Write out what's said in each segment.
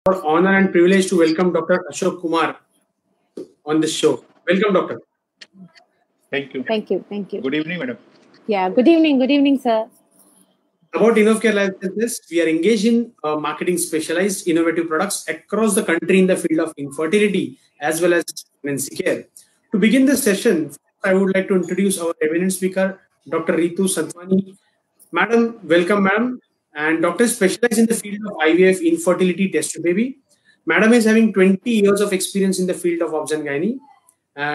Our honor and privilege to welcome Dr. Ashok Kumar on this show. Welcome, Doctor. Thank you. Thank you. Thank you. Good evening, madam. Yeah, good evening. Good evening, sir. About InnovCare Life Sciences, we are engaged in marketing specialized innovative products across the country in the field of infertility as well as pregnancy care. To begin this session, I would like to introduce our eminent speaker, Dr. Ritu Santwani. Madam, welcome, madam. And doctor specialized in the field of IVF, infertility, test tube baby. Madam is having 20 years of experience in the field of obs and gynae.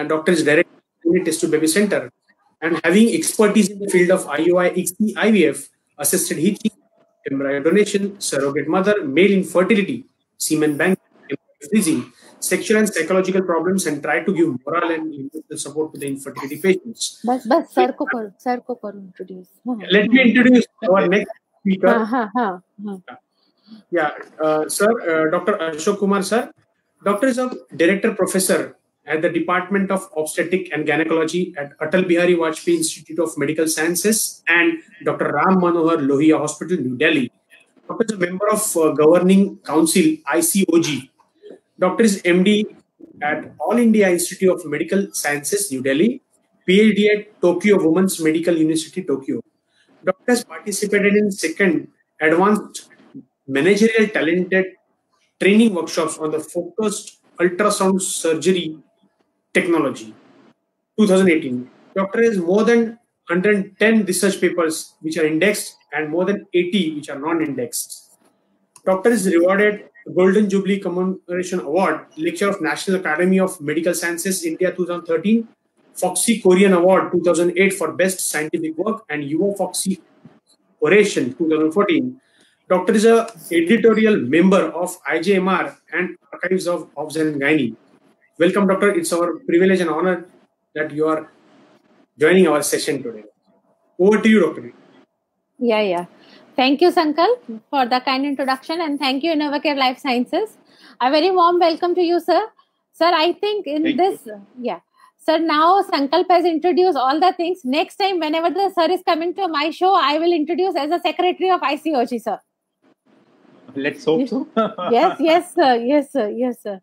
Doctor is director of the test tube baby center and having expertise in the field of IUI, ICSI, IVF, assisted heating, embryo donation, surrogate mother, male infertility, semen bank, freezing, sexual and psychological problems, and try to give moral and emotional support to the infertility patients. बस sir को करो introduce. Let me introduce our next speaker. Sir, Dr. Ashok Kumar, sir. Doctor is a director professor at the Department of Obstetric and Gynecology at Atal Bihari Vajpayee Institute of Medical Sciences and Dr. Ram Manohar Lohia Hospital, New Delhi. Doctor is a member of Governing Council, ICOG. Doctor is MD at All India Institute of Medical Sciences, New Delhi. PhD at Tokyo Women's Medical University, Tokyo. Doctor has participated in second Advanced Managerial Talented Training Workshops on the Focused Ultrasound Surgery Technology, 2018. Doctor has more than 110 research papers which are indexed and more than 80 which are non-indexed. Doctor is rewarded Golden Jubilee Commemoration Award, Lecture of National Academy of Medical Sciences, India 2013, Foxy Korean Award 2008 for Best Scientific Work, and Yuva Foxy Oration 2014. Doctor is a editorial member of IJMR and Archives of Obs and Gynae. Welcome, Doctor. It's our privilege and honor that you are joining our session today. Over to you, Doctor. Yeah. Thank you, Sankalp, for the kind introduction, and thank you, InnovCare Life Sciences. A very warm welcome to you, sir. Sir, I think Sir, now Sankalp has introduced all the things. Next time, whenever the sir is coming to my show, I will introduce as a secretary of ICOG, sir. Let's hope so. Yes, sir.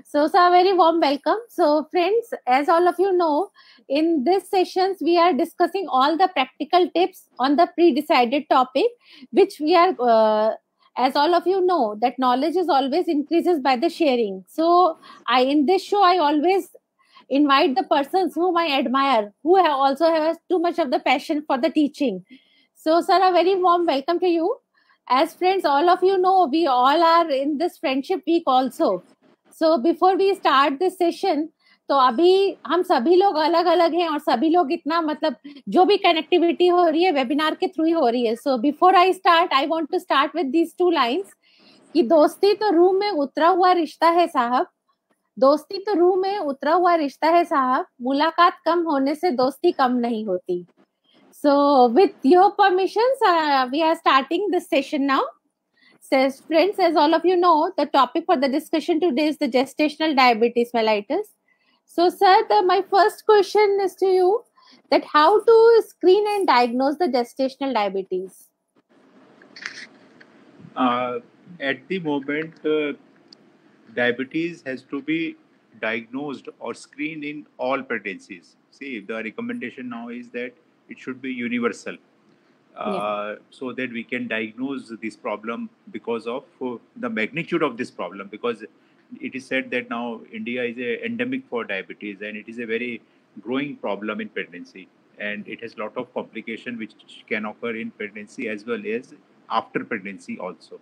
So, sir, very warm welcome. So, friends, as all of you know, in this sessions, we are discussing all the practical tips on the pre-decided topic, which we are, as all of you know, that knowledge is always increases by the sharing. So, in this show, I always invite the persons whom I admire, who also have too much of the passion for the teaching. So, sir, a very warm welcome to you. As friends, all of you know, we all are in this friendship week also. So before we start this session, तो अभी हम सभी लोग अलग अलग हैं और सभी लोग इतना मतलब जो भी कनेक्टिविटी हो रही है वेबिनार के थ्रू ही हो रही है. So before I start, I want to start with these two lines कि दोस्ती तो रूह में उतरा हुआ रिश्ता है साहब, दोस्ती तो रूह में उतरा हुआ रिश्ता है साहब, मुलाकात कम होने से दोस्ती कम नहीं होती. So, with your permissions, we are starting this session now. Says friends, as all of you know, the topic for the discussion today is the gestational diabetes mellitus. So, sir, my first question is to you: that how to screen and diagnose the gestational diabetes? At the moment, diabetes has to be diagnosed or screened in all pregnancies. See, the recommendation now is that it should be universal, so that we can diagnose this problem because of the magnitude of this problem. Because it is said that now India is a endemic for diabetes, and it is a very growing problem in pregnancy, and it has a lot of complication which can occur in pregnancy as well as after pregnancy also.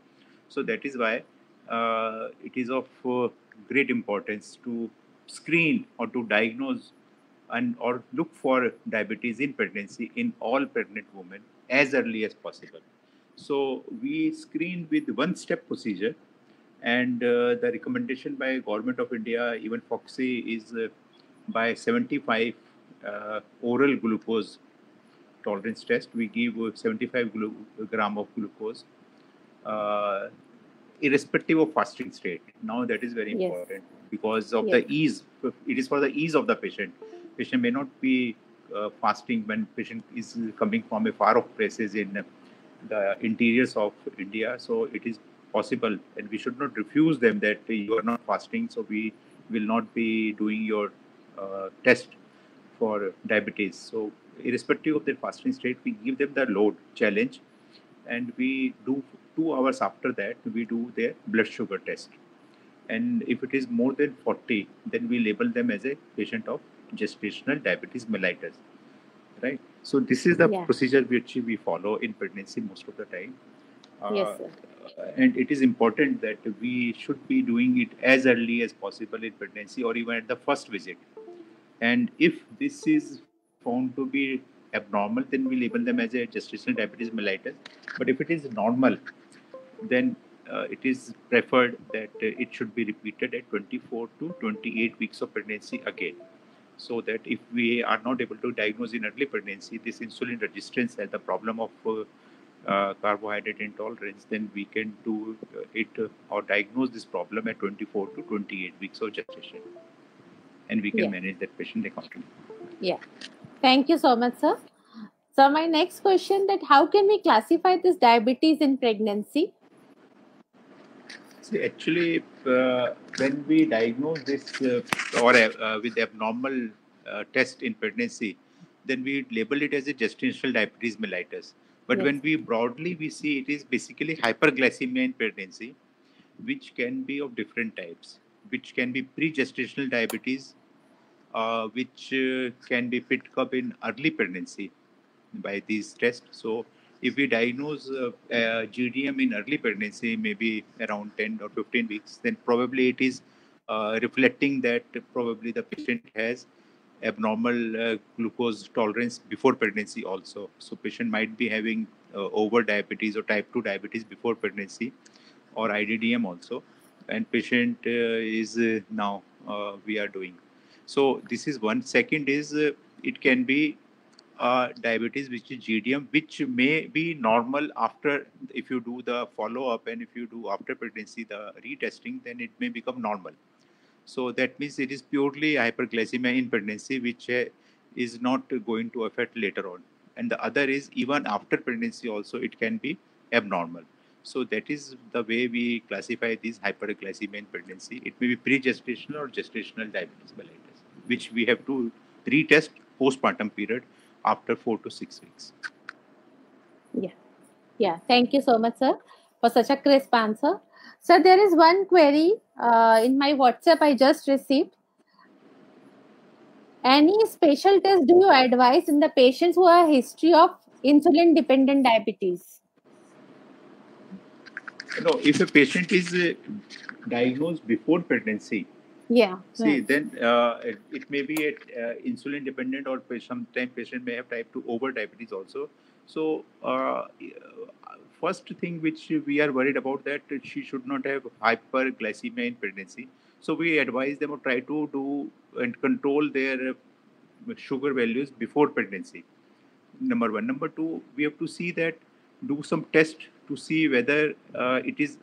So that is why it is of great importance to screen or to diagnose and or look for diabetes in pregnancy in all pregnant women as early as possible. So we screen with one-step procedure, and the recommendation by Government of India, even Foxy, is by 75 oral glucose tolerance test. We give 75 gram of glucose irrespective of fasting state. Now that is very important because of the ease. It is for the ease of the patient. Patient may not be fasting when patient is coming from a far off places in the interiors of India. So it is possible, and we should not refuse them that you are not fasting, so we will not be doing your test for diabetes. So irrespective of their fasting state, we give them the load challenge, and we do 2 hours after that we do their blood sugar test. And if it is more than 40, then we label them as a patient of gestational diabetes mellitus, right? So this is the procedure which we follow in pregnancy most of the time. Yes, sir. And it is important that we should be doing it as early as possible in pregnancy or even at the first visit. And if this is found to be abnormal, then we label them as a gestational diabetes mellitus. But if it is normal, then it is preferred that it should be repeated at 24 to 28 weeks of pregnancy again. So that if we are not able to diagnose in early pregnancy this insulin resistance as the problem of carbohydrate intolerance, then we can do it or diagnose this problem at 24 to 28 weeks of gestation. And we can manage that patient accordingly. Yeah. Thank you so much, sir. So my next question, that how can we classify this diabetes in pregnancy? See, actually, when we diagnose this or with abnormal test in pregnancy, then we label it as a gestational diabetes mellitus. But when we broadly we see it is basically hyperglycemia in pregnancy, which can be of different types, which can be pre-gestational diabetes, which can be picked up in early pregnancy by these tests. So if we diagnose GDM in early pregnancy, maybe around 10 or 15 weeks, then probably it is reflecting that probably the patient has abnormal glucose tolerance before pregnancy also. So patient might be having over diabetes or type 2 diabetes before pregnancy or IDDM also. And patient is now we are doing. So this is one. Second is it can be diabetes which is GDM, which may be normal after, if you do the follow-up and if you do after pregnancy the retesting, then it may become normal. So that means it is purely hyperglycemia in pregnancy, which is not going to affect later on. And the other is even after pregnancy also it can be abnormal. So that is the way we classify this hyperglycemia in pregnancy. It may be pre-gestational or gestational diabetes mellitus, which we have to retest postpartum period after 4 to 6 weeks. Yeah. Thank you so much, sir, for such a crisp answer. Sir, there is one query in my WhatsApp I just received. Any special test do you advise in the patients who have a history of insulin-dependent diabetes? No, if a patient is diagnosed before pregnancy, then it may be insulin dependent, or sometimes patient may have type 2 over diabetes also. So first thing which we are worried about, that she should not have hyperglycemia in pregnancy. So we advise them to try to do and control their sugar values before pregnancy. Number one. Number two, we have to see that, do some test to see whether it is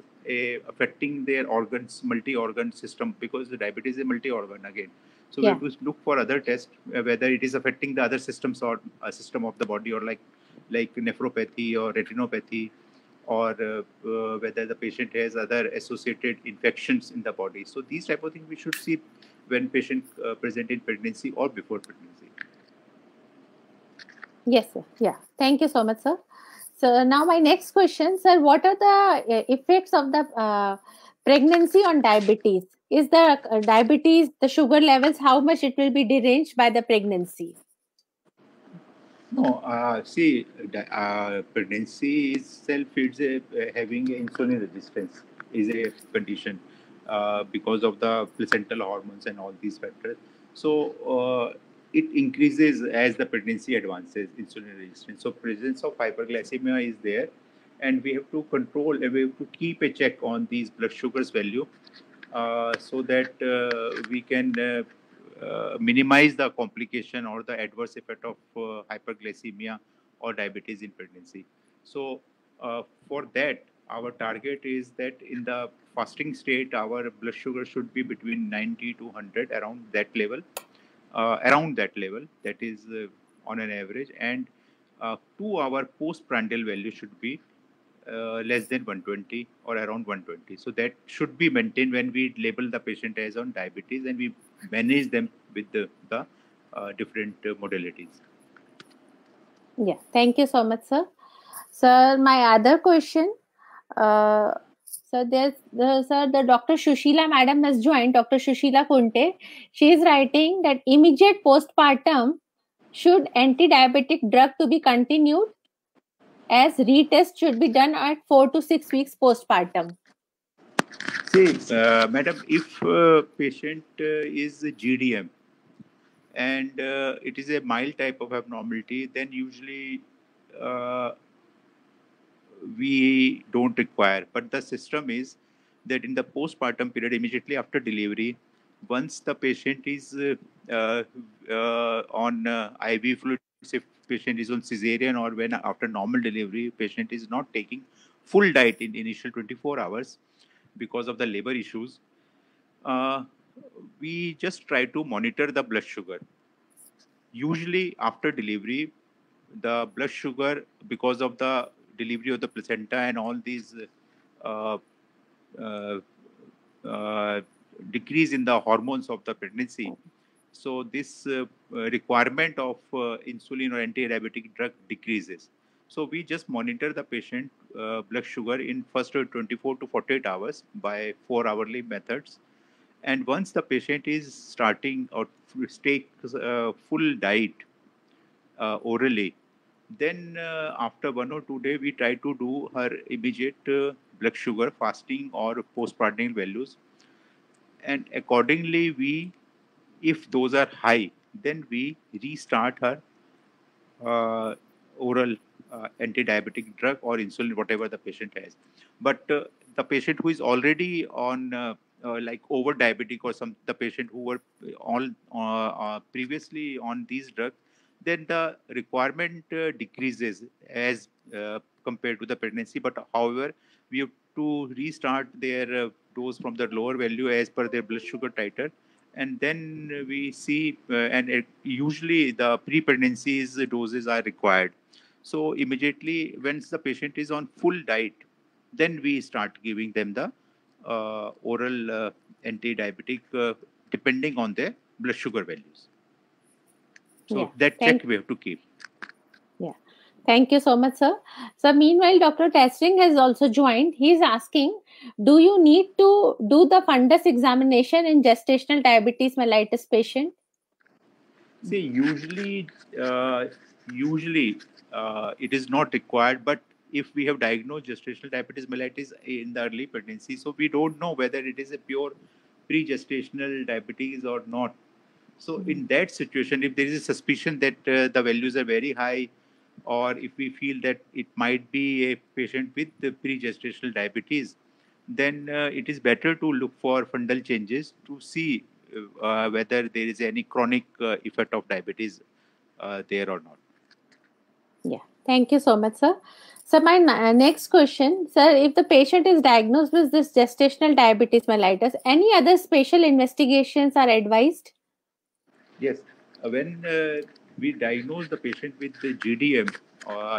affecting their organs, multi-organ system, because the diabetes is a multi-organ again. So we have to look for other tests whether it is affecting the other systems or system of the body, or like nephropathy or retinopathy, or whether the patient has other associated infections in the body. So these type of things we should see when patient present in pregnancy or before pregnancy. Yes, sir. Yeah. Thank you so much, sir. So now my next question, sir, what are the effects of the pregnancy on diabetes? Is the diabetes, the sugar levels, how much it will be deranged by the pregnancy? No, see, pregnancy itself is having insulin resistance is a condition because of the placental hormones and all these factors. So it increases as the pregnancy advances, insulin resistance. So presence of hyperglycemia is there, and we have to control, we have to keep a check on these blood sugars value so that we can minimize the complication or the adverse effect of hyperglycemia or diabetes in pregnancy. So for that, our target is that in the fasting state, our blood sugar should be between 90 to 100, around that level. That is on an average. And 2 hour postprandial value should be less than 120 or around 120. So that should be maintained when we label the patient as on diabetes, and we manage them with the different modalities. Yeah, thank you so much, sir. Sir, my other question. So the Dr. Shushila madam has joined, Dr. Shushila Kunte. She is writing that immediate postpartum should anti-diabetic drug to be continued, as retest should be done at 4 to 6 weeks postpartum. See, madam, if patient is GDM and it is a mild type of abnormality, then usually we don't require. But the system is that in the postpartum period, immediately after delivery, once the patient is on IV fluids, if patient is on cesarean or when after normal delivery, patient is not taking full diet in initial 24 hours because of the labor issues, we just try to monitor the blood sugar. Usually after delivery, the blood sugar, because of the delivery of the placenta and all these uh, uh, decrease in the hormones of the pregnancy, so this requirement of insulin or anti-diabetic drug decreases. So we just monitor the patient blood sugar in first 24 to 48 hours by 4-hourly methods. And once the patient is starting or takes full diet orally, then after 1 or 2 days, we try to do her immediate blood sugar fasting or postprandial values. And accordingly, if those are high, then we restart her oral anti-diabetic drug or insulin, whatever the patient has. But the patient who is already on like over diabetic or the patient who were all previously on these drugs, then the requirement decreases as compared to the pregnancy. But however, we have to restart their dose from the lower value as per their blood sugar titer. And then we see, usually the pre-pregnancies doses are required. So immediately, once the patient is on full diet, then we start giving them the oral anti-diabetic depending on their blood sugar values. So Yeah, that check we have to keep. Yeah. Thank you so much, sir. So, meanwhile, Dr. Testing has also joined. He is asking, do you need to do the fundus examination in gestational diabetes mellitus patient? See, usually it is not required, but if we have diagnosed gestational diabetes mellitus in the early pregnancy, so we don't know whether it is a pure pre-gestational diabetes or not. So in that situation, if there is a suspicion that the values are very high, or if we feel that it might be a patient with the pre-gestational diabetes, then it is better to look for fundal changes to see whether there is any chronic effect of diabetes there or not. Yeah, thank you so much, sir. So my next question, sir, if the patient is diagnosed with this gestational diabetes mellitus, any other special investigations are advised? Yes, when we diagnose the patient with the GDM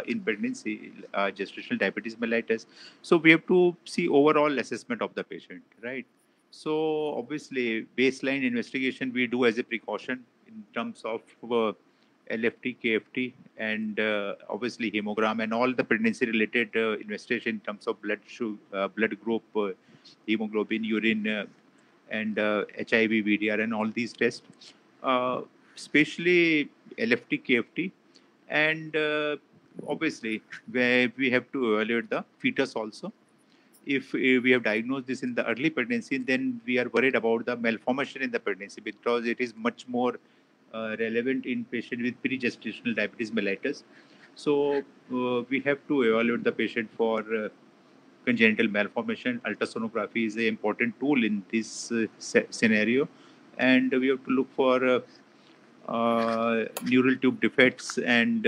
in pregnancy, gestational diabetes mellitus, so we have to see overall assessment of the patient, right? So obviously, baseline investigation we do as a precaution in terms of LFT, KFT, and obviously hemogram and all the pregnancy-related investigation in terms of blood group, hemoglobin, urine, and HIV, VDR, and all these tests, especially LFT, KFT, and obviously where we have to evaluate the fetus also. If we have diagnosed this in the early pregnancy, then we are worried about the malformation in the pregnancy because it is much more relevant in patient with pre-gestational diabetes mellitus. So we have to evaluate the patient for congenital malformation. Ultrasonography is an important tool in this scenario, and we have to look for neural tube defects and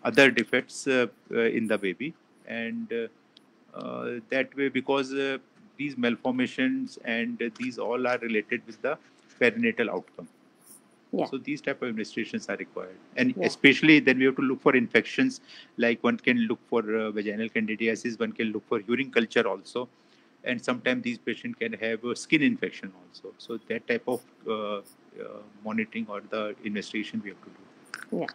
other defects in the baby, and that way, because these malformations and these all are related with the perinatal outcome. Yeah. So these type of investigations are required, and Yeah. especially then we have to look for infections. Like one can look for vaginal candidiasis, one can look for urine culture also, and sometimes these patients can have a skin infection also. So that type of monitoring or the investigation we have to do. Yeah.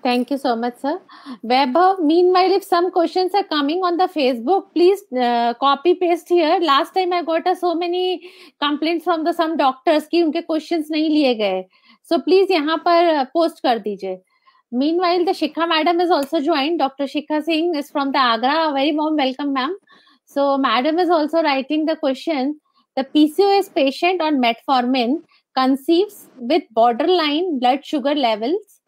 Thank you so much, sir. Vaibhav, meanwhile, if some questions are coming on the Facebook, please copy paste here. Last time I got so many complaints from the some doctors कि उनके questions नहीं लिए गए. So please यहाँ पर post कर दीजिए. Meanwhile, the Shikha madam is also joined. Dr. Shikha Singh is from the Agra. A very warm welcome, ma'am. So madam is also writing the question. The PCOS patient on metformin conceives with borderline blood sugar levels.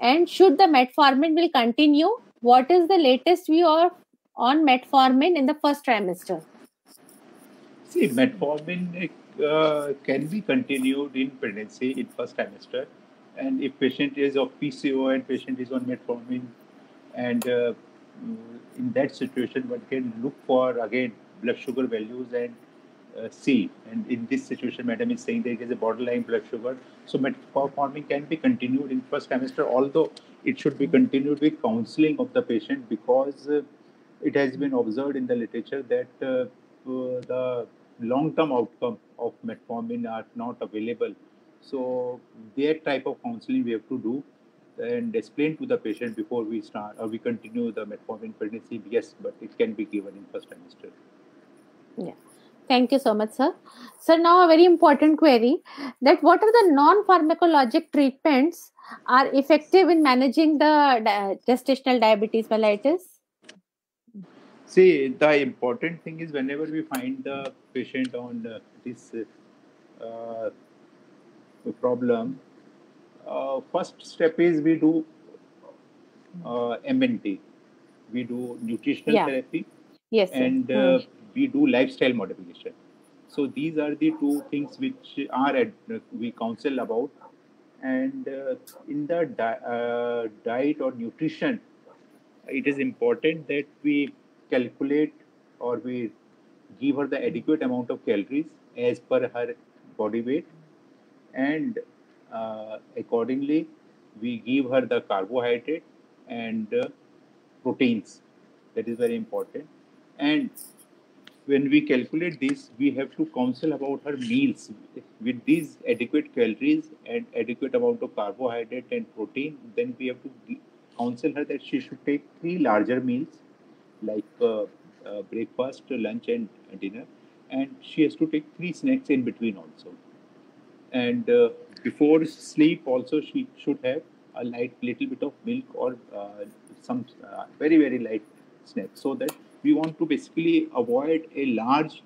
And should the metformin will continue? What is the latest view on metformin in the first trimester? See, metformin can be continued in pregnancy in first trimester, and if patient is of PCO and patient is on metformin, and in that situation, one can look for again blood sugar values and see. And in this situation, madam is saying there is a borderline blood sugar, so metformin can be continued in first trimester. Although it should be continued with counseling of the patient, because it has been observed in the literature that the long-term outcome of metformin are not available. So that type of counseling we have to do and explain to the patient before we start or we continue the metformin pregnancy. Yes, but it can be given in first trimester. Yeah. Thank you so much, sir. Sir, now a very important query, that what are the non-pharmacologic treatments are effective in managing the gestational diabetes mellitus? See, the important thing is whenever we find the patient on this problem, first step is we do MNT, we do nutritional therapy, yes, and we do lifestyle modification. So these are the two things which are we counsel about. And in the diet or nutrition, it is important that we calculate or we give her the adequate amount of calories as per her body weight, and accordingly we give her the carbohydrate and proteins. That is very important. And when we calculate this, we have to counsel about her meals with these adequate calories and adequate amount of carbohydrate and protein. Then we have to counsel her that she should take 3 larger meals, like breakfast, lunch, and dinner, and she has to take 3 snacks in between also. And before sleep, also she should have a little bit of milk or some very light snack, so that we want to basically avoid a large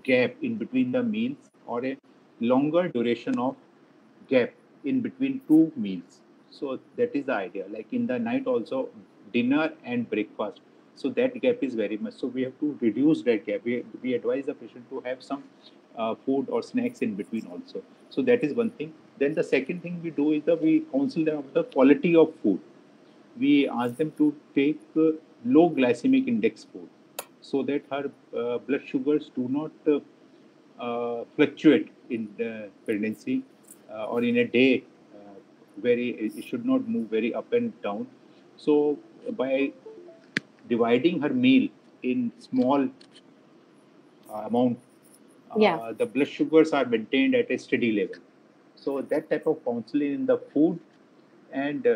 gap in between the meals or a longer duration of gap in between two meals. So that is the idea. Like in the night also, dinner and breakfast. So that gap is very much. So we have to reduce that gap. We advise the patient to have some food or snacks in between also. So that is one thing. Then the second thing we do is that we counsel them about the quality of food. We ask them to take low glycemic index food, so that her blood sugars do not fluctuate in the pregnancy or in a day. It should not move very up and down. So by dividing her meal in small amount, the blood sugars are maintained at a steady level. So that type of counseling in the food, and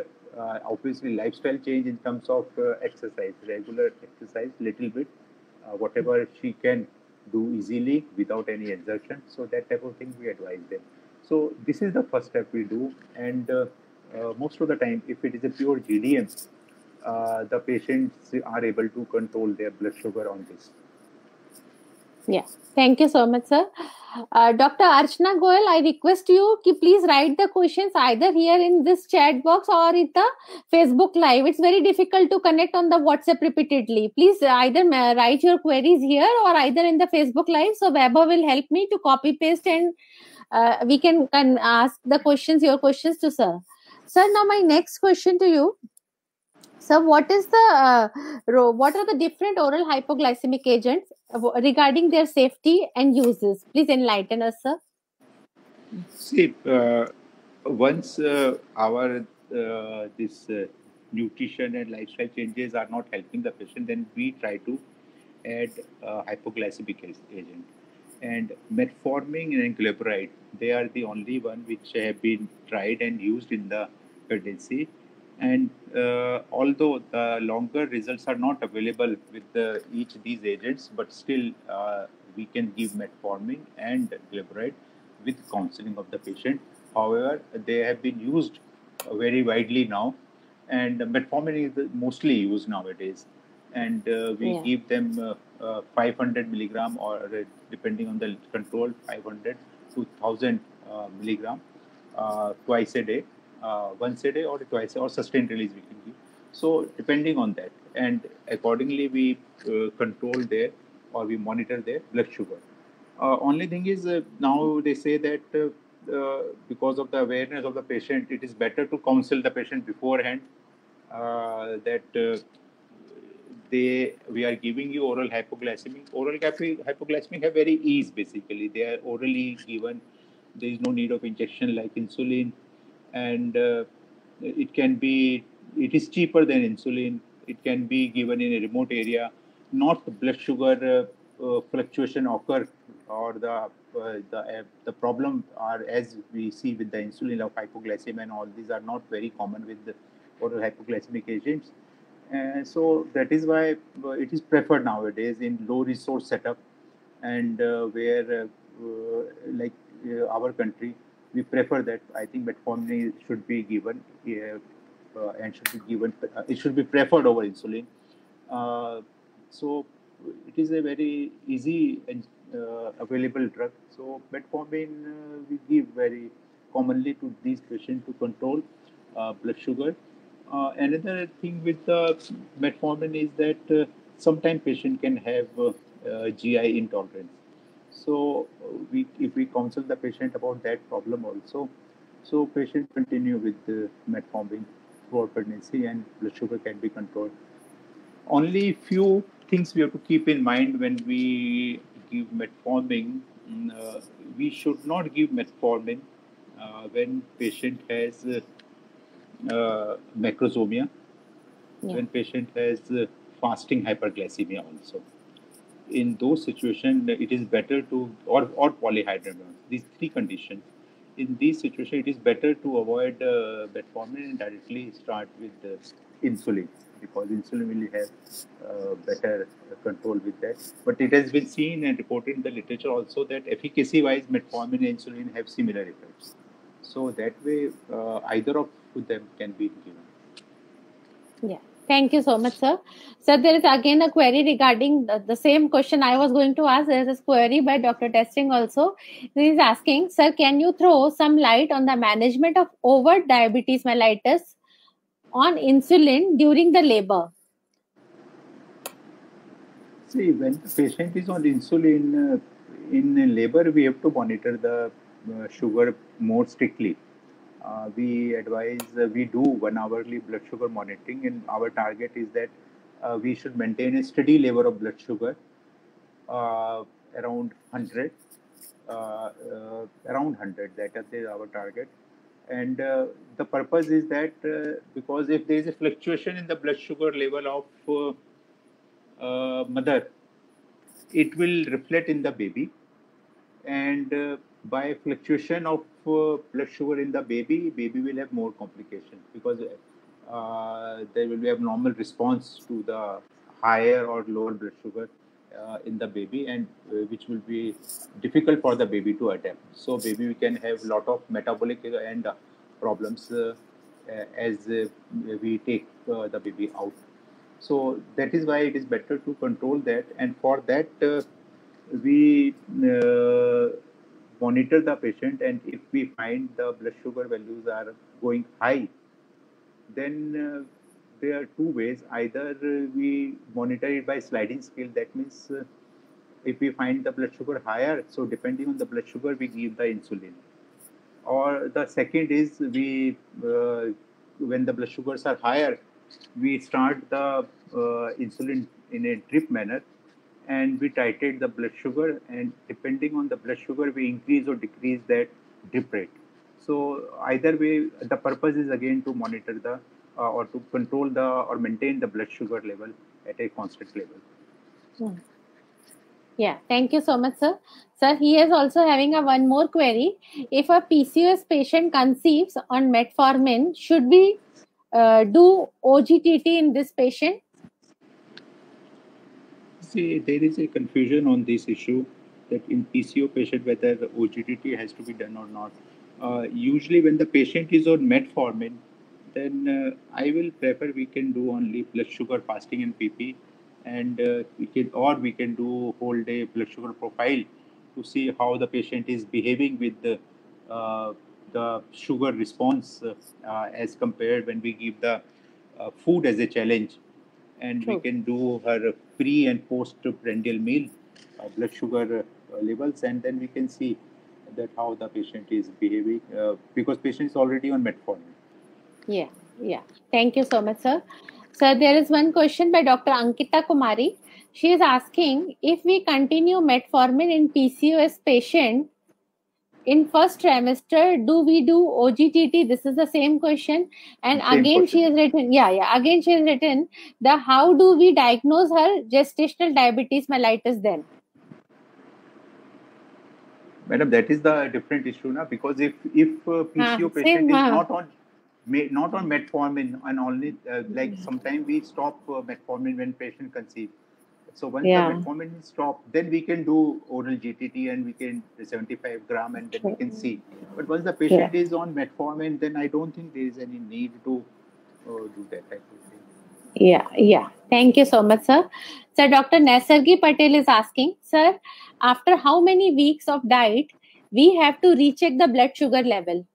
obviously lifestyle change in terms of exercise, regular exercise, little bit, whatever she can do easily without any exertion. So that type of thing we advise them. So this is the first step we do, and most of the time, if it is a pure GDM, the patients are able to control their blood sugar on this. Yeah, thank you so much, sir. Dr. Archana Goyal, I request you to please write the questions either here in this chat box or in the Facebook Live. It's very difficult to connect on the WhatsApp repeatedly. Please either write your queries here or either in the Facebook Live. So Vaibhav will help me to copy paste, and we can ask the questions, your questions to sir. Sir, now my next question to you. So what is the what are the different oral hypoglycemic agents regarding their safety and uses? Please enlighten us, sir. See, once our this nutrition and lifestyle changes are not helping the patient, then we try to add hypoglycemic agent. And metformin and gleparide, they are the only one which have been tried and used in the pregnancy. And although the longer results are not available with each of these agents, but still we can give metformin and gleparide with counseling of the patient. However, they have been used very widely now, and metformin is mostly used nowadays. And we give them 500 milligram, or depending on the control, 500 to 1000 milligram twice a day, once a day or twice, or sustained release we can give. So depending on that, and accordingly we control their, or we monitor their blood sugar. Only thing is now they say that because of the awareness of the patient, it is better to counsel the patient beforehand that we are giving you oral hypoglycemic. Oral hypoglycemic have very ease basically. They are orally given. There is no need of injection like insulin, and it is cheaper than insulin. It can be given in a remote area. Not blood sugar fluctuation occur, or the problem are, as we see with the insulin of hypoglycemia and all these, are not very common with the oral hypoglycemic agents. So that is why it is preferred nowadays in low resource setup, and where like our country, we prefer that. I think metformin should be given and should be given. It should be preferred over insulin. So it is a very easy and available drug. So metformin we give very commonly to these patients to control blood sugar. Another thing with metformin is that sometimes patient can have GI intolerance. So if we counsel the patient about that problem also, so patient continue with the metformin for pregnancy and blood sugar can be controlled. Only few things we have to keep in mind when we give metformin. We should not give metformin when patient has macrosomia, when patient has fasting hyperglycemia also. In those situations, it is better to, or polyhydramnios, these three conditions. In these situations, it is better to avoid metformin and directly start with insulin, because insulin will have better control with that. But it has been seen and reported in the literature also that efficacy-wise, metformin and insulin have similar effects. So that way, either of them can be given. Yeah. Thank you so much, sir. Sir, there is again a query regarding the same question I was going to ask. There is a query by Dr. Testing also. He is asking, sir, can you throw some light on the management of overt diabetes mellitus on insulin during the labor? See, when the patient is on insulin in labor, we have to monitor the sugar more strictly. We advise, we do 1 hourly blood sugar monitoring, and our target is that we should maintain a steady level of blood sugar around 100, that is our target. And the purpose is that because if there is a fluctuation in the blood sugar level of mother, it will reflect in the baby, and by fluctuation of blood sugar in the baby will have more complications, because there will be abnormal response to the higher or lower blood sugar in the baby, and which will be difficult for the baby to adapt. So baby can have a lot of metabolic and problems as we take the baby out. So that is why it is better to control that, and for that we monitor the patient, and if we find the blood sugar values are going high, then there are two ways. Either we monitor it by sliding scale, that means if we find the blood sugar higher, so depending on the blood sugar, we give the insulin. Or the second is we, when the blood sugars are higher, we start the insulin in a drip manner, and we titrate the blood sugar, and depending on the blood sugar, we increase or decrease that drip rate. So either way, the purpose is again to monitor the or to control the or maintain the blood sugar level at a constant level. Yeah, thank you so much, sir. Sir, he is also having one more query. If a PCOS patient conceives on metformin, should we do OGTT in this patient? See, there is a confusion on this issue that in PCO patient whether the OGTT has to be done or not. Usually, when the patient is on metformin, then I will prefer we can do only blood sugar fasting and PP, and we can do whole day blood sugar profile to see how the patient is behaving with the sugar response as compared when we give the food as a challenge, and we can do her pre and post prandial meal blood sugar levels, and then we can see that how the patient is behaving because patient is already on metformin. Yeah. Thank you so much, sir. Sir, there is one question by Dr. Ankita Kumari. She is asking, if we continue metformin in PCOS patient in first trimester, do we do OGTT? This is the same question. And Same again, question. she has written, again she has written, how do we diagnose her gestational diabetes mellitus then? Madam, that is the different issue now, because if PCO patient is not on metformin and only like sometimes we stop metformin when patient conceives. So once the metformin is stopped, then we can do oral GTT and we can 75 gram and then we can see. But once the patient is on metformin, then I don't think there is any need to do that type of thing. Yeah. Thank you so much, sir. Sir, Dr. Naisargi Patel is asking, sir, after how many weeks of diet we have to recheck the blood sugar level?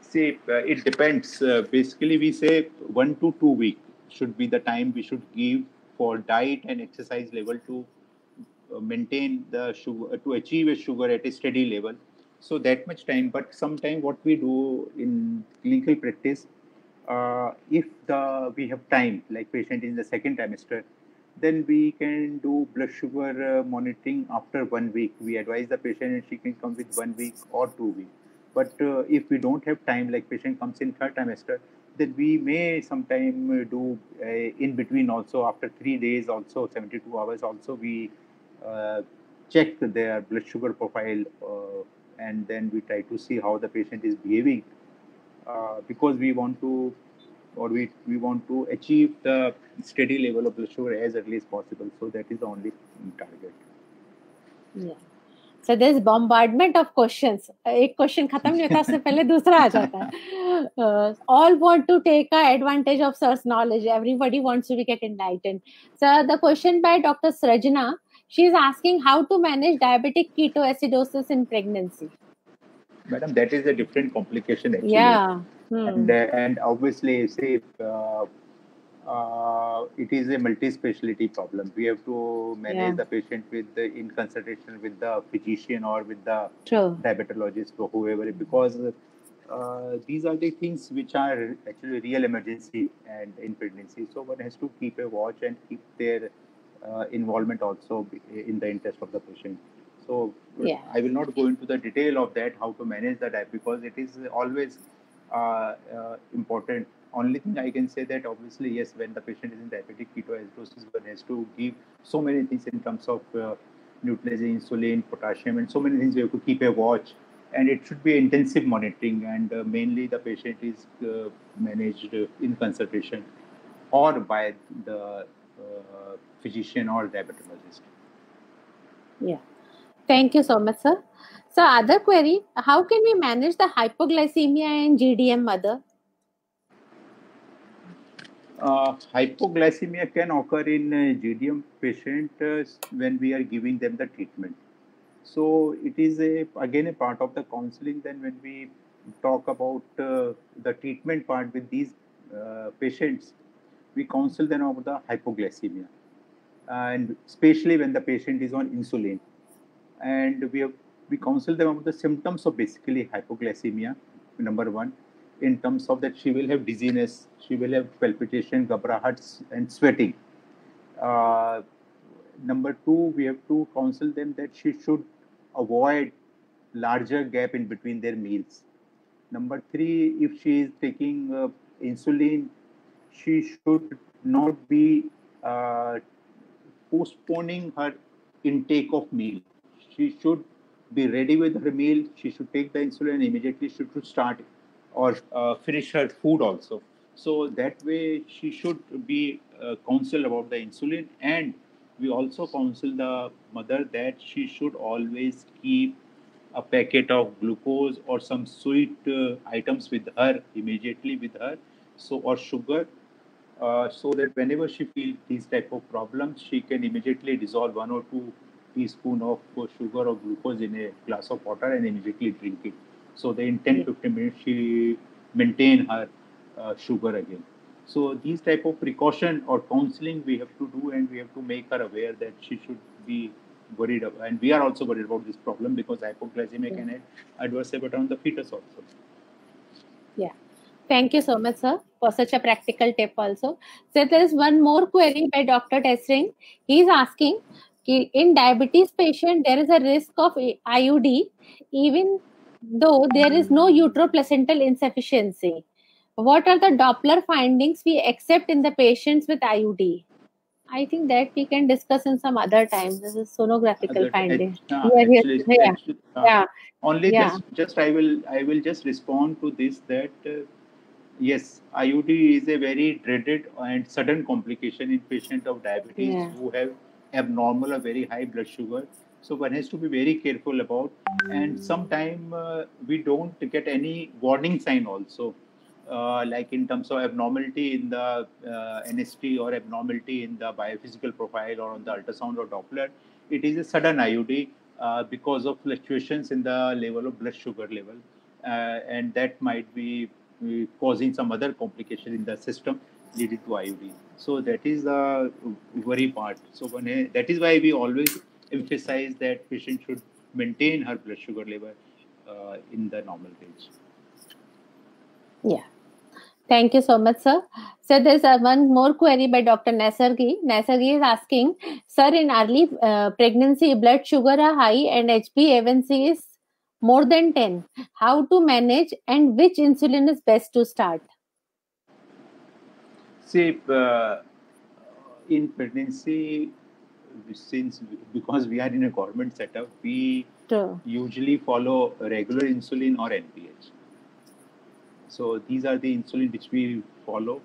See, it depends. Basically, we say 1 to 2 weeks should be the time we should give for diet and exercise level to maintain the sugar, to achieve a sugar at a steady level. So that much time. But sometimes what we do in clinical practice, if we have time, like patient in the second trimester, then we can do blood sugar monitoring after 1 week. We advise the patient and she can come with 1 week or 2 weeks. But if we don't have time, like patient comes in third trimester, then we may sometime do in between also after 3 days, also 72 hours, also we check their blood sugar profile and then we try to see how the patient is behaving because we want to we want to achieve the steady level of blood sugar as early as possible. So that is the only target. Yeah. So there's bombardment of questions. एक question खत्म नहीं होता उससे पहले दूसरा आ जाता है. All want to take advantage of sir's knowledge. Everybody wants to get enlightened. So the question by Dr. Srajana, she is asking how to manage diabetic ketoacidosis in pregnancy. Madam, that is a different complication actually. Yeah. And obviously, say it is a multi-speciality problem. We have to manage the patient in consultation with the physician or with the diabetologist or whoever, because these are the things which are actually real emergency and in pregnancy. So one has to keep a watch and keep their involvement also in the interest of the patient. So I will not go into the detail of that, how to manage the diet, because it is always important. Only thing I can say that obviously, yes, when the patient is in diabetic ketoacidosis, one has to give so many things in terms of neutralizing insulin, potassium, and so many things we have to keep a watch. And it should be intensive monitoring, and mainly the patient is managed in consultation or by the physician or diabetologist. Yeah. Thank you so much, sir. So, other query, how can we manage the hypoglycemia in GDM mother? Hypoglycemia can occur in GDM patient when we are giving them the treatment. So it is again a part of the counseling. Then when we talk about the treatment part with these patients, we counsel them about the hypoglycemia, and especially when the patient is on insulin. And we counsel them about the symptoms of basically hypoglycemia. Number one, in terms of that she will have dizziness, she will have palpitation, ghabrahat, and sweating. Number two, we have to counsel them that she should avoid larger gap in between their meals. Number three, if she is taking insulin, she should not be postponing her intake of meal. She should be ready with her meal. She should take the insulin immediately. She should start or finish her food also. So that way, she should be counseled about the insulin, and we also counsel the mother that she should always keep a packet of glucose or some sweet items with her immediately with her, so or sugar, so that whenever she feels these type of problems, she can immediately dissolve 1 or 2 teaspoon of sugar or glucose in a glass of water and immediately drink it. So that in 10-15 minutes she maintain her sugar again. So these type of precaution or counseling we have to do, and we have to make her aware that she should be worried about, and we are also worried about this problem because hypoglycemia can have adverse effect on the fetus also. Yeah. Thank you so much, sir, for such a practical tip also. So there is one more query by Dr. Tesring. He is asking, in diabetes patient, there is a risk of IUD even though there is no uteroplacental insufficiency. What are the Doppler findings we accept in the patients with IUD? I think that we can discuss in some other time. This is sonographical finding. Actually, Yeah. Only Yeah. just I will just respond to this that yes, IUD is a very dreaded and sudden complication in patient of diabetes who have abnormal or very high blood sugar. So one has to be very careful about, and sometime we don't get any warning sign also. Like in terms of abnormality in the NST or abnormality in the biophysical profile or on the ultrasound or Doppler, it is a sudden IUD because of fluctuations in the level of blood sugar level, and that might be causing some other complication in the system leading to IUD. So that is the worry part. So that is why we always emphasize that patient should maintain her blood sugar level in the normal range. Yeah. Thank you so much, sir. So there's one more query by Dr. Naisargi. Naisargi is asking, sir, in early pregnancy, blood sugar are high and HbA1c is more than 10. How to manage and which insulin is best to start? See, in pregnancy, because we are in a government setup, we usually follow regular insulin or NPH. So these are the insulin which we follow.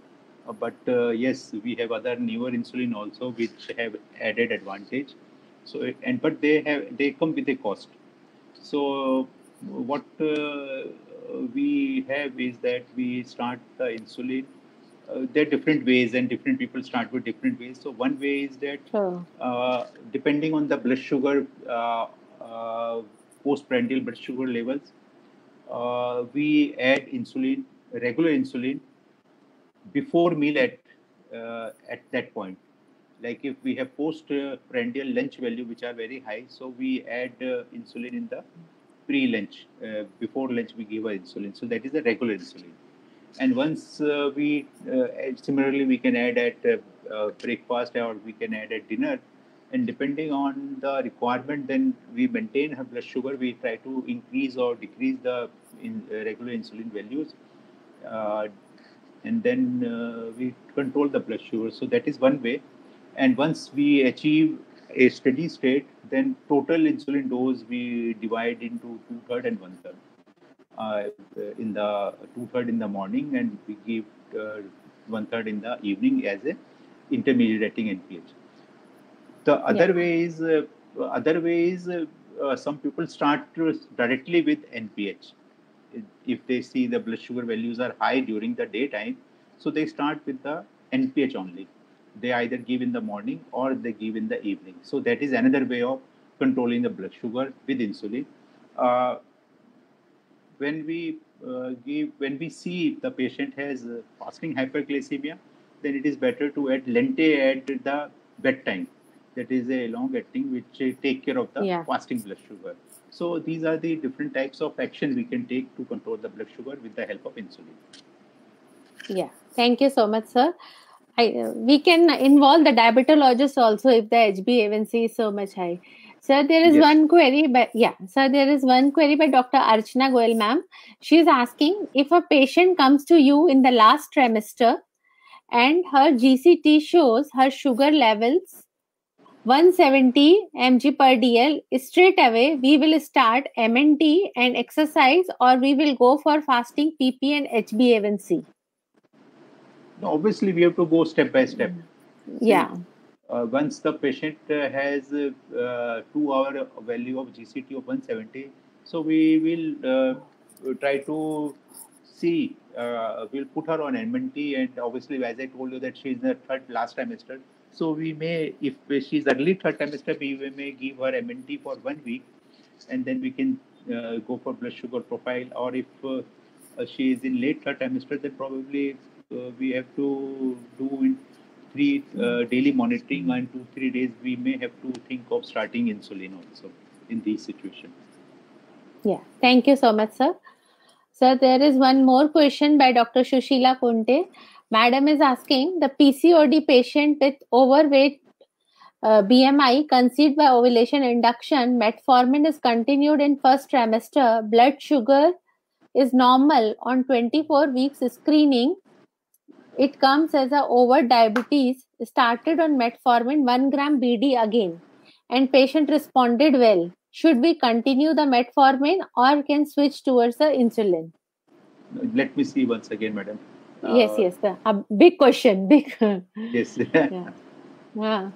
But yes, we have other newer insulin also which have added advantage. So but they come with a cost. So what we have is that we start the insulin. There are different ways, and different people start with different ways. So one way is that depending on the blood sugar, postprandial blood sugar levels, we add insulin, regular insulin, before meal at that point. Like if we have postprandial lunch value which are very high, so we add insulin in the pre-lunch. Before lunch we give insulin. So that is the regular insulin. And once similarly we can add at breakfast, or we can add at dinner. And depending on the requirement, then we maintain her blood sugar. We try to increase or decrease the regular insulin values. And then we control the blood sugar. So that is one way. And once we achieve a steady state, then total insulin dose we divide into 2/3 and 1/3. In the 2/3 in the morning, and we give 1/3 in the evening as a intermediating NPH. The other way is some people start directly with NPH. If they see the blood sugar values are high during the daytime, so they start with the NPH only. They either give in the morning or they give in the evening. So that is another way of controlling the blood sugar with insulin. When we see the patient has fasting hyperglycemia, then it is better to add Lente at the bedtime. That is a long-acting which take care of the fasting blood sugar. So these are the different types of action we can take to control the blood sugar with the help of insulin. Yeah, thank you so much, sir. We can involve the diabetologist also if the HbA1c is so much high. Sir, there is Yes. one query by Dr. Archana Goel, ma'am. She is asking, if a patient comes to you in the last trimester and her GCT shows her sugar levels 170 mg per dl, straight away we will start MNT and exercise, or we will go for fasting PP and HbA1c. No, obviously, we have to go step by step. Yeah. Once the patient has 2-hour value of GCT of 170, so we will try to see, we'll put her on MNT, and obviously, as I told you, that she's in the last trimester. So we may, if she's early third trimester, we may give her MNT for 1 week, and then we can go for blood sugar profile. Or if she is in late third trimester, then probably we have to do in daily monitoring, and 2-3 days we may have to think of starting insulin also in these situations. Yeah. Thank you so much, sir. Sir, there is one more question by Dr. Shushila Kunte. Madam is asking, the PCOD patient with overweight BMI conceived by ovulation induction, metformin is continued in first trimester, blood sugar is normal on 24 weeks screening. It comes as a over diabetes, started on metformin 1 gram BD again, and patient responded well. Should we continue the metformin or can switch towards the insulin? Let me see once again, madam. Yes, sir. A big question. Big. Yes. Yeah. Yeah.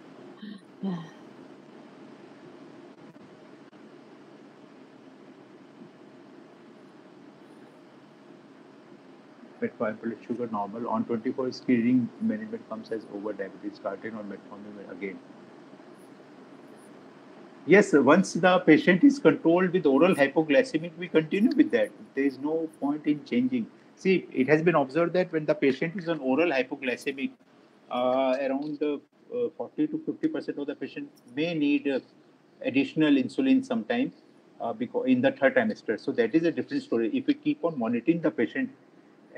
Metformin blood sugar normal on 24 screening, management comes as over diabetes, started on metformin again. Yes, once the patient is controlled with oral hypoglycemic, we continue with that. There is no point in changing. See, it has been observed that when the patient is on oral hypoglycemic, around 40 to 50% of the patient may need additional insulin sometimes because in the third trimester. So that is a different story. If we keep on monitoring the patient,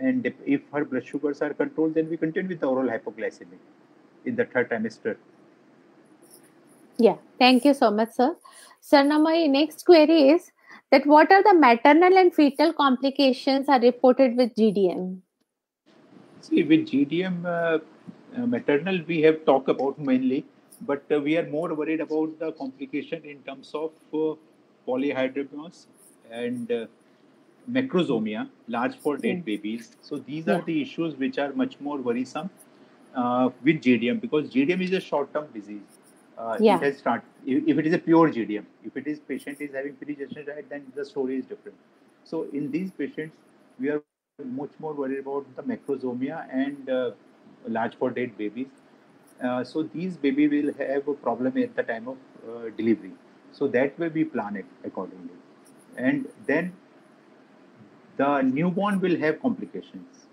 and if her blood sugars are controlled, then we continue with the oral hypoglycemic in the third trimester. Yeah, thank you so much, sir. Sir, now my next query is that what are the maternal and fetal complications are reported with GDM? See, with GDM, maternal we have talked about mainly, but we are more worried about the complication in terms of polyhydramnios and macrosomia, large for dead babies. So these are the issues which are much more worrisome with GDM, because GDM is a short-term disease. It has started. If it is a pure GDM, if it is patient is having pre-gestation diet, then the story is different. So in these patients, we are much more worried about the macrosomia and large for dead babies. So these baby will have a problem at the time of delivery. So that way we plan it accordingly, and then the newborn will have complications.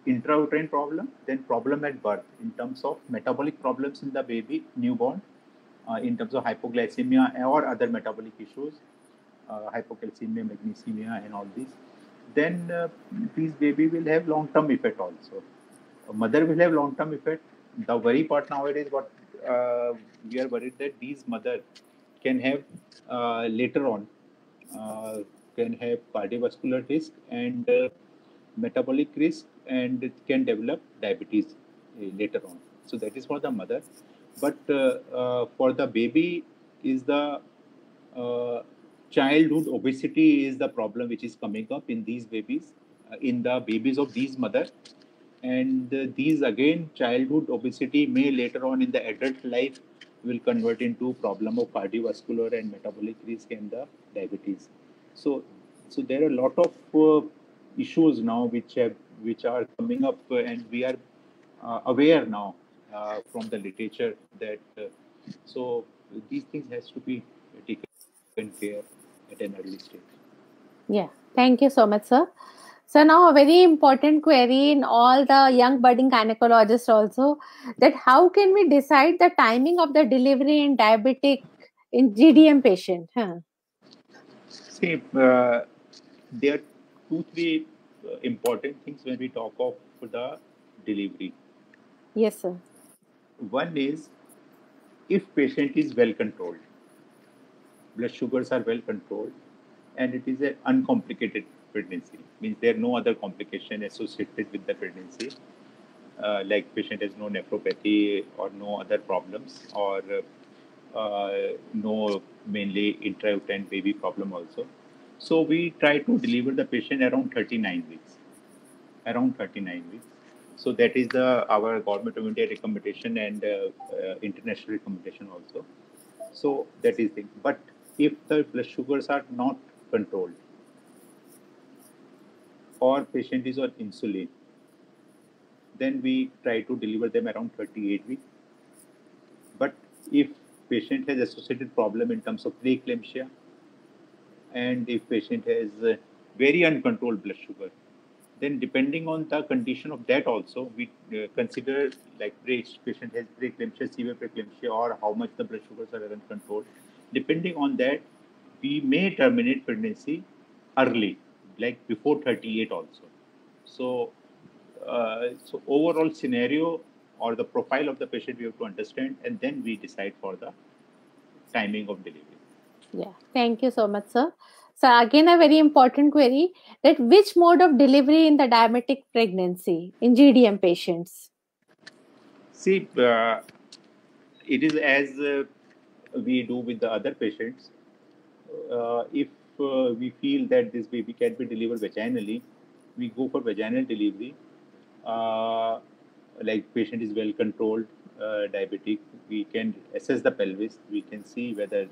Intrauterine problem, then problem at birth in terms of metabolic problems in the baby, newborn, in terms of hypoglycemia or other metabolic issues, hypocalcemia, magnesemia, and all these. Then these baby will have long-term effect also. Mother will have long-term effect. The worry part nowadays, what we are worried that these mother can have later on can have cardiovascular risk and metabolic risk, and it can develop diabetes later on. So that is for the mother. But for the baby, is the childhood obesity is the problem which is coming up in these babies, in the babies of these mothers. And these again, childhood obesity may later on in the adult life will convert into problem of cardiovascular and metabolic risk and the diabetes. So there are a lot of issues now which are coming up, and we are aware now from the literature that so these things has to be taken care at an early stage. Yeah, thank you so much, sir. So now a very important query in all the young budding gynecologists also, that how can we decide the timing of the delivery in diabetic in GDM patient? See, there are 2-3 important things when we talk of the delivery. Yes, sir. One is if patient is well controlled, blood sugars are well controlled, and it is an uncomplicated pregnancy, means there are no other complication associated with the pregnancy, like patient has no nephropathy or no other problems, or no mainly intrauterine baby problem also. So we try to deliver the patient around 39 weeks. So that is our government of India recommendation and international recommendation also. So that is the thing. But if the blood sugars are not controlled, or patient is on insulin, then we try to deliver them around 38 weeks. But if patient has associated problem in terms of preeclampsia, and if patient has very uncontrolled blood sugar, then depending on the condition of that also, we consider like patient has preeclampsia, severe preeclampsia, or how much the blood sugars are uncontrolled. Depending on that, we may terminate pregnancy early, like before 38 also. So, so overall scenario or the profile of the patient we have to understand, and then we decide for the timing of delivery. Yeah, thank you so much, sir. So again, a very important query, that which mode of delivery in the diabetic pregnancy in GDM patients? See, it is as we do with the other patients. If we feel that this baby can be delivered vaginally, we go for vaginal delivery. Like patient is well controlled, diabetic, we can assess the pelvis. We can see whether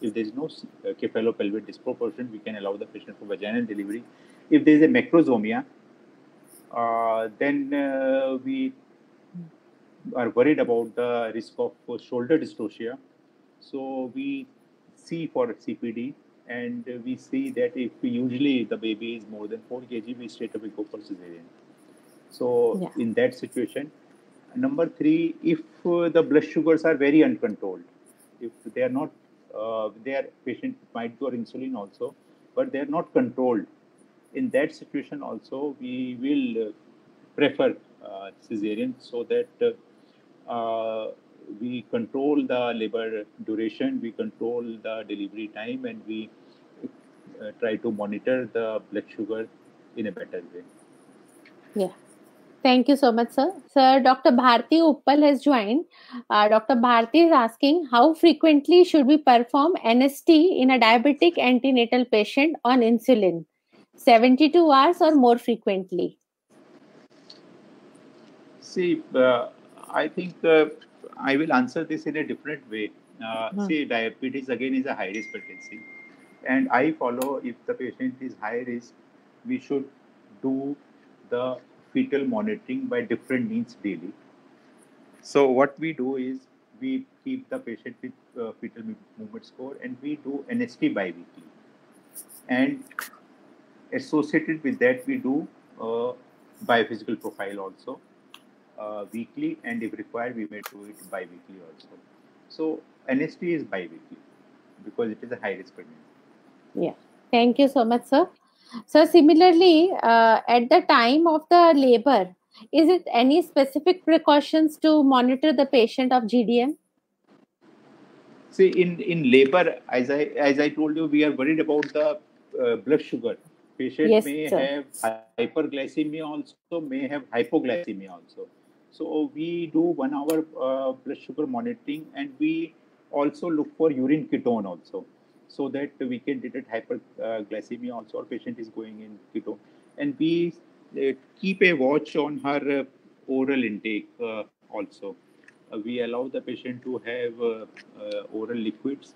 if there is no cephalopelvic disproportion, we can allow the patient for vaginal delivery. If there is a macrosomia, then we are worried about the risk of shoulder dystocia. So we see for CPD, and we see that if usually the baby is more than 4 kg, we straight away go for cesarean. So in that situation, number 3, if the blood sugars are very uncontrolled, if they are not, their patient might go on insulin also, but they are not controlled. In that situation also, we will prefer cesarean, so that we control the labor duration, we control the delivery time, and we try to monitor the blood sugar in a better way. Yeah. Thank you so much, sir. Sir, Dr. Bharti Uppal has joined. Dr. Bharti is asking, how frequently should we perform NST in a diabetic antenatal patient on insulin? 72 hours or more frequently? See, I think I will answer this in a different way. See, diabetes again is a high risk pregnancy, and I follow, if the patient is high risk, we should do the fetal monitoring by different means daily. So what we do is we keep the patient with fetal movement score, and we do NST bi-weekly, and associated with that we do biophysical profile also weekly, and if required we may do it bi-weekly also. So NST is bi-weekly because it is a high risk pregnancy. Yeah, thank you so much, sir. So similarly, at the time of the labor, is it any specific precautions to monitor the patient of GDM? See, in labor, as I told you, we are worried about the blood sugar. Patient may have hyperglycemia also, may have hypoglycemia also. So we do 1 hour blood sugar monitoring, and we also look for urine ketone also, so that we can detect hyperglycemia also, or patient is going in ketone. And we keep a watch on her oral intake also. We allow the patient to have oral liquids,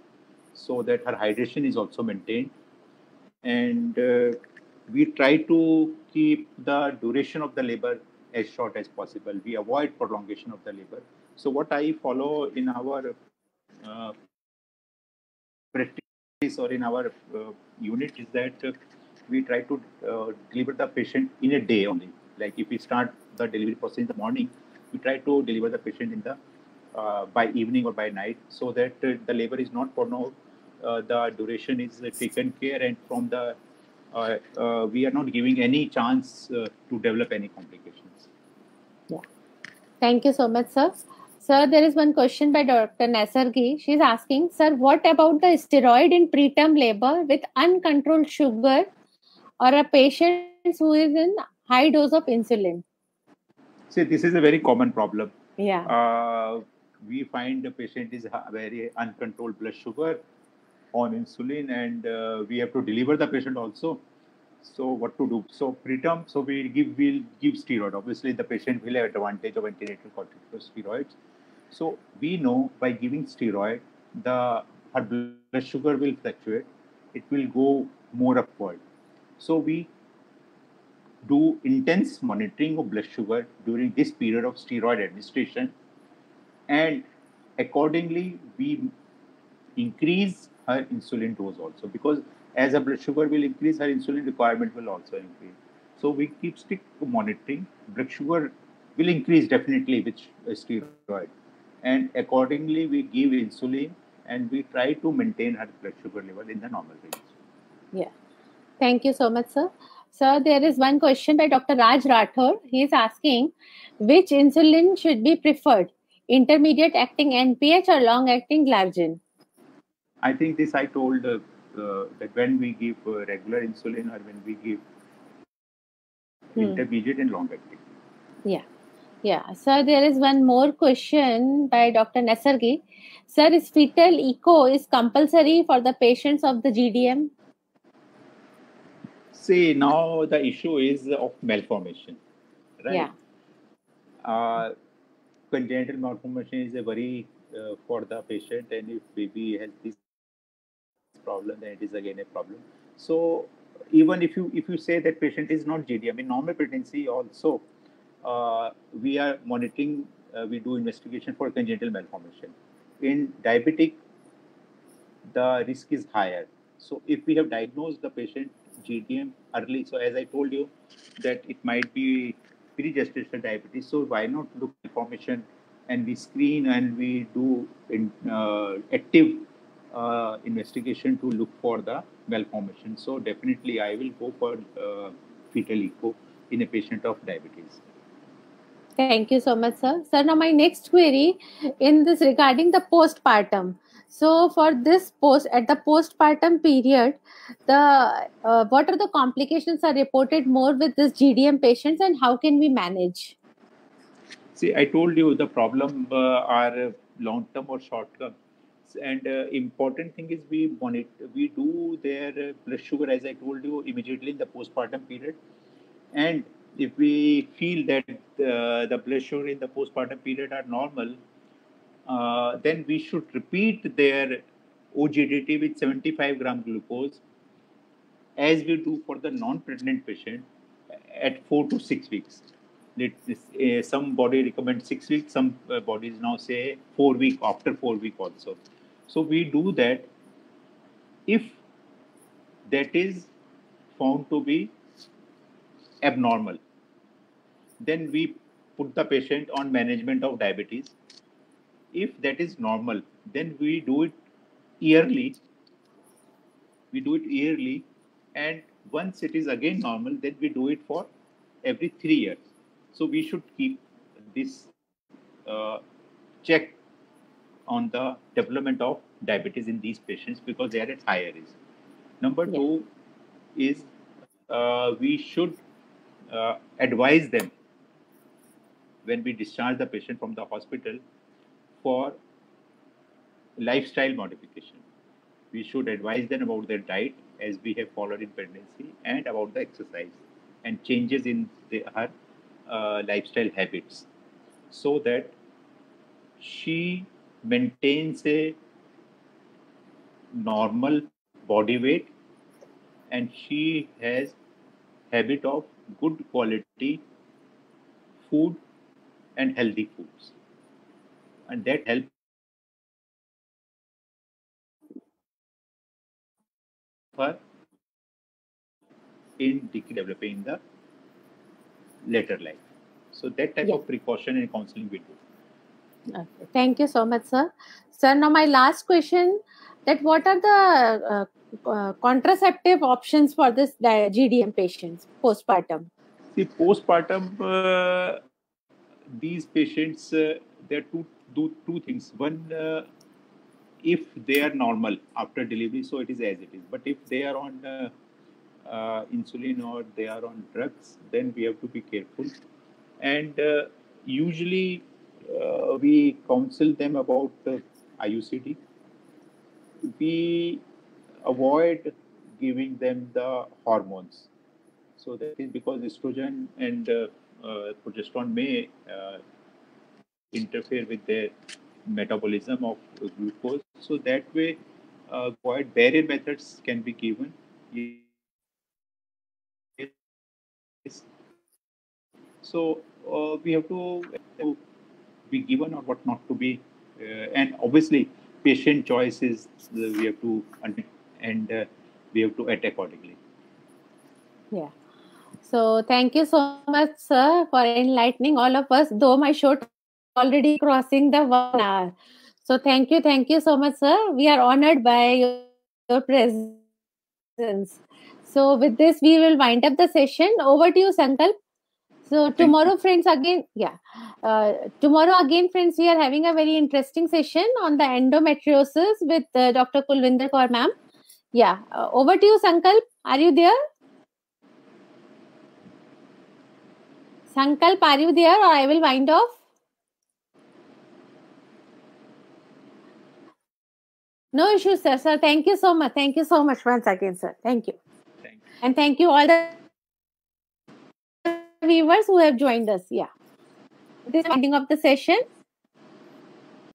so that her hydration is also maintained. And we try to keep the duration of the labor as short as possible. We avoid prolongation of the labor. So what I follow in our practice or in our unit is that we try to deliver the patient in a day only. Like if we start the delivery process in the morning, we try to deliver the patient in the by evening or by night, so that the labor is not prolonged, the duration is taken care, and from the we are not giving any chance to develop any complications. Yeah. Thank you so much, sir. Sir, there is one question by Dr. Nasargi. She's asking, sir, what about the steroid in preterm labor with uncontrolled sugar or a patient who is in high dose of insulin? See, this is a very common problem. Yeah. We find the patient is very uncontrolled blood sugar on insulin, and we have to deliver the patient also. So what to do? So preterm, so we'll give steroid. Obviously, the patient will have advantage of antenatal corticosteroids. So we know by giving steroid, her blood sugar will fluctuate. It will go more upward. So we do intense monitoring of blood sugar during this period of steroid administration, and accordingly we increase her insulin dose also, because as her blood sugar will increase, her insulin requirement will also increase. So we keep strict monitoring. Blood sugar will increase definitely with steroid, and accordingly we give insulin, and we try to maintain her blood sugar level in the normal range. Yeah. Thank you so much, sir. Sir, there is one question by Dr. Raj Rathore. He is asking, which insulin should be preferred? Intermediate acting NPH or long acting Glargine? I think this I told that when we give regular insulin or when we give intermediate and long acting. Yeah. Yeah. Sir, there is one more question by Dr. Nasargi. Sir, is fetal echo is compulsory for the patients of the GDM? See, now the issue is of malformation, right? Yeah. Congenital malformation is a worry for the patient, and if baby has this problem, then it is again a problem. So even if you say that patient is not GDM, in normal pregnancy also, we are monitoring, we do investigation for congenital malformation. In diabetic, the risk is higher. So if we have diagnosed the patient GDM early, so as I told you that it might be pre-gestational diabetes, so why not look information, and we screen and we do active investigation to look for the malformation. So definitely I will go for fetal echo in a patient of diabetes. Thank you so much, sir. Sir, now my next query in this regarding the postpartum. So for this at the postpartum period, the what are the complications are reported more with this GDM patients, and how can we manage? See, I told you the problem are long term or short term, and important thing is we monitor, we do their blood sugar, as I told you, immediately in the postpartum period, and if we feel that the blood sugar in the postpartum period are normal, then we should repeat their OGDT with 75 gram glucose, as we do for the non-pregnant patient at 4 to 6 weeks. Some body recommend 6 weeks, some bodies now say 4 weeks, after 4 weeks also. So we do that. If that is found to be abnormal, then we put the patient on management of diabetes. If that is normal, then we do it yearly. And once it is again normal, then we do it for every 3 years. So we should keep this check on the development of diabetes in these patients, because they are at higher risk. Number two is we should advise them when we discharge the patient from the hospital for lifestyle modification. We should advise them about their diet, as we have followed in pregnancy, and about the exercise and changes in her lifestyle habits, so that she maintains a normal body weight and she has habit of good quality food and healthy foods, and that helps her in developing in the later life. So that type of precaution and counseling we do. Okay. Thank you so much, sir. Sir, now my last question, that what are the contraceptive options for this GDM patients postpartum? See, postpartum, these patients, there are do two things. One, if they are normal after delivery, so it is as it is. But if they are on insulin or they are on drugs, then we have to be careful. And usually we counsel them about IUCD. We avoid giving them the hormones. So that is because estrogen and progesterone may interfere with their metabolism of glucose. So that way, avoid barrier methods can be given. So we have to be given or what not to be, and obviously patient choices we have to and we have to act accordingly. Yeah. So thank you so much, sir, for enlightening all of us. Though my show already crossing the 1 hour. So thank you so much, sir. We are honored by your presence. So with this, we will wind up the session. Over to you, Sankalp. So tomorrow, friends, again, tomorrow again, friends, we are having a very interesting session on the endometriosis with Dr. Kulvinder Kaur ma'am. Yeah, over to you, Sankalp. Are you there? Sankalp, are you there, or I will wind off? No issues, sir. Sir, thank you so much. Thank you so much once again, sir. Thank you. And thank you all the viewers who have joined us. Yeah. This is the ending of the session.